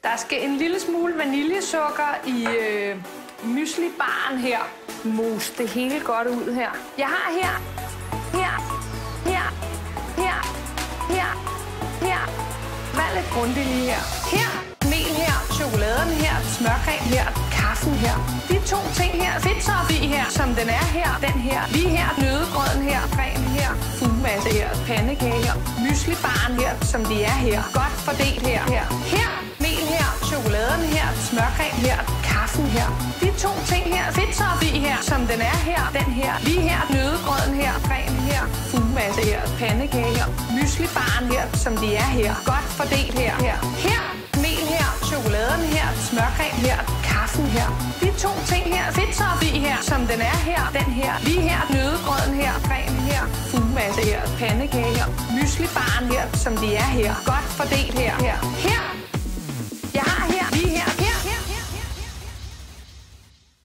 Der skal en lille smule vaniljesukker i mysli-baren her. Mos det hele godt ud her. Jeg har her. Vær lidt grundig lige her. Her, mel her, chokoladen her, smørcreme her, kaffen her. De to ting her, fedtstof i her, som den er her, den her. Lige her, nøddegrøden her, creme her, fugemasse her, pandekage her, mysli-baren her, som de er her. Godt fordelt her. Her, mel her, chokoladen her, smørcreme her, kaffen her. De to ting her, fedtstof i her, som den er her, den her. Lige her, nøddegrøden her, creme her, fugemasse her, pandekage her, mysli-baren her, som de er her. Godt fordelt her. Her, mel her, chokoladen her, smørcreme her, kaffen her. De to ting her, fedtstof i her, som den er her, den her. Lige her, nøddegrøden her, creme her, fugemasse her, pandekage her, mysli-baren her, som de er her. Godt fordelt her. Her,